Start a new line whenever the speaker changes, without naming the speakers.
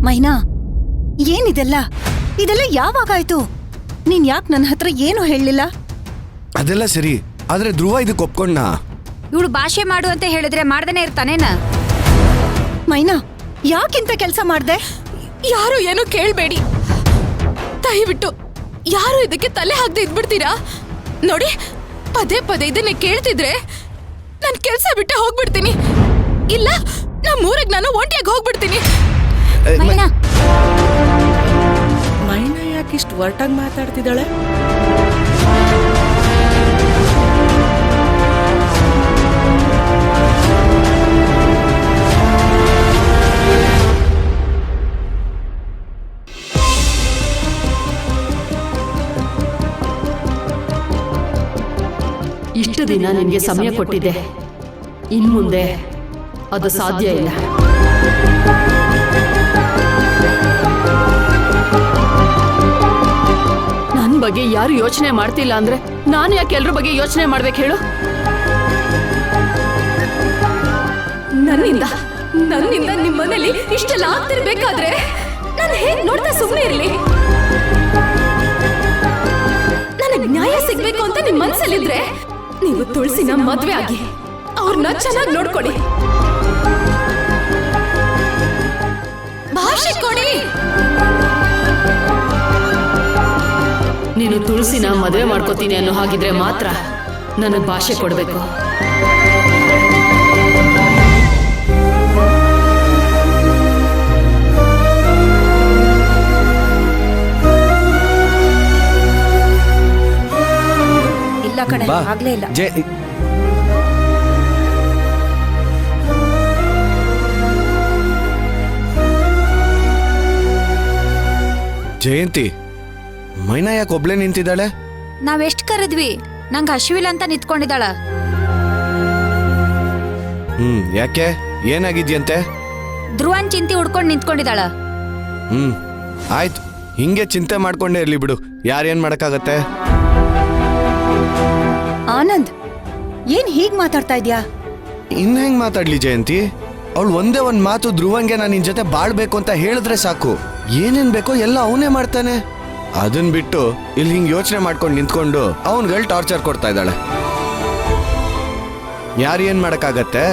ಮೈನಾ, ಏನಿದೆಲ್ಲ ಇದೆಲ್ಲ ಯಾವಾಗಾಯ್ತು? ನೀನ್ ಯಾಕೆ ನನ್ನ ಹತ್ರ ಏನು ಹೇಳಲಿಲ್ಲ?
ಅದೆಲ್ಲ ಸರಿ, ಆದ್ರೆ ಧ್ರುವ ಇದಕ್ಕೆ ಒಪ್ಕೊಂಡ.
ಇವಳು ಭಾಷೆ ಮಾಡು ಅಂತ ಹೇಳಿದ್ರೆ ಮಾಡ್ದೇನೆ ಇರ್ತಾನೇನ?
ಮೈನಾ, ಯಾಕಿಂತ ಕೆಲಸ ಮಾಡ್ದೆ?
ಯಾರು ಏನೋ ಕೇಳ್ಬೇಡಿ, ದಯವಿಟ್ಟು ಯಾರು ಇದಕ್ಕೆ ತಲೆ ಹಾಕದೆ ಇದ್ಬಿಡ್ತೀರಾ? ನೋಡಿ, ಪದೇ ಪದೇ ಇದನ್ನೇ ಕೇಳ್ತಿದ್ರೆ ನಾನು ಕೆಲಸ ಬಿಟ್ಟೆ ಹೋಗ್ಬಿಡ್ತೀನಿ. ಇಲ್ಲ, ನಮ್ಮೂರಿಗೆ ನಾನು ಒಂಟಿಯಾಗಿ ಹೋಗ್ಬಿಡ್ತೀನಿ.
ಮೈನಾ,
ಮೈನಾ ಯಾಕಿಷ್ಟು ಒರ್ಟಾಗಿ ಮಾತಾಡ್ತಿದ್ದಾಳೆ?
ಇಷ್ಟು ದಿನ ನಿನಗೆ ಸಮಯ ಕೊಟ್ಟಿದ್ದೆ, ಇನ್ಮುಂದೆ ಅದು ಸಾಧ್ಯ ಇಲ್ಲ. ನನ್ನ ಬಗ್ಗೆ ಯಾರು ಯೋಚನೆ ಮಾಡ್ತಿಲ್ಲ ಅಂದ್ರೆ ನಾನು ಯಾಕೆ ಎಲ್ರ ಬಗ್ಗೆ ಯೋಚನೆ ಮಾಡ್ಬೇಕು ಹೇಳು?
ನನ್ನಿಂದ ನಿಮ್ಮ ಮನೇಲಿ ಇಷ್ಟೆಲ್ಲ ಆಗ್ತಿರ್ಬೇಕಾದ್ರೆ ನಾನು ಹೇಗ್ ನೋಡ್ತಾ ಸುಮ್ಮನೆ ಇರಲಿ? ನನಗೆ ನ್ಯಾಯ ಸಿಗ್ಬೇಕು ಅಂತ ನಿಮ್ ಮನ್ಸಲ್ಲಿದ್ರೆ ನೀವು ತುಳಸಿನ ಮದ್ವೆ ಆಗಿ ಅವ್ರನ್ನ ಚೆನ್ನಾಗಿ ನೋಡ್ಕೊಡಿ. ಭಾಷೆ ಕೊಡಿ.
ನೀನು ತುಳಸಿನ ಮದುವೆ ಮಾಡ್ಕೋತೀನಿ ಅನ್ನೋ ಹಾಗಿದ್ರೆ ಮಾತ್ರ ನನಗೆ ಭಾಷೆ ಕೊಡಬೇಕು.
ಇಲ್ಲ ಕಣೆ, ಆಗ್ಲೇ ಇಲ್ಲ.
ಜಯಂತಿ, ಮೈನಾ ಯಾಕೆ ಒಬ್ಳೆ ನಿಂತಿದ್ದಾಳೆ?
ನಾವೆಷ್ಟ್ ಕರೆದ್ವಿ, ನಂಗೆ ಹಸಿವಿಲ್ಲ ಅಂತ ನಿಂತ್ಕೊಂಡಿದ್ದಾಳ.
ಯಾಕೆ, ಏನಾಗಿದ್ಯಂತೆ?
ಧ್ರುವನ್ ಚಿಂತೆ ಹುಡ್ಕೊಂಡು ನಿಂತ್ಕೊಂಡಿದ್ದಾಳ.
ಆಯ್ತು, ಹಿಂಗೆ ಚಿಂತೆ ಮಾಡ್ಕೊಂಡೇ ಇರ್ಲಿ ಬಿಡು, ಯಾರೇನ್ ಮಾಡಕ್ಕಾಗತ್ತೆ?
ಆನಂದ್, ಏನ್ ಹೀಗ್ ಮಾತಾಡ್ತಾ ಇದ್ಯಾ?
ಇನ್ ಹೆಂಗ್ ಮಾತಾಡ್ಲಿ ಜಯಂತಿ? ಅವಳು ಒಂದೇ ಒಂದ್ ಮಾತು ಧ್ರುವಂಗೆ ನಾನು ನಿನ್ ಜೊತೆ ಬಾಳ್ಬೇಕು ಅಂತ ಹೇಳಿದ್ರೆ ಸಾಕು, ಏನೇನ್ ಬೇಕೋ ಎಲ್ಲ ಅವನೇ ಮಾಡ್ತಾನೆ. ಅದನ್ ಬಿಟ್ಟು ಇಲ್ಲಿ ಹಿಂಗ್ ಯೋಚನೆ ಮಾಡ್ಕೊಂಡು ನಿಂತ್ಕೊಂಡು ಅವನ್ಗಳು ಟಾರ್ಚರ್ ಕೊಡ್ತಾ ಇದ್ದಾಳೆ. ಯಾರು ಏನ್ ಮಾಡಕ್ಕಾಗತ್ತೆ?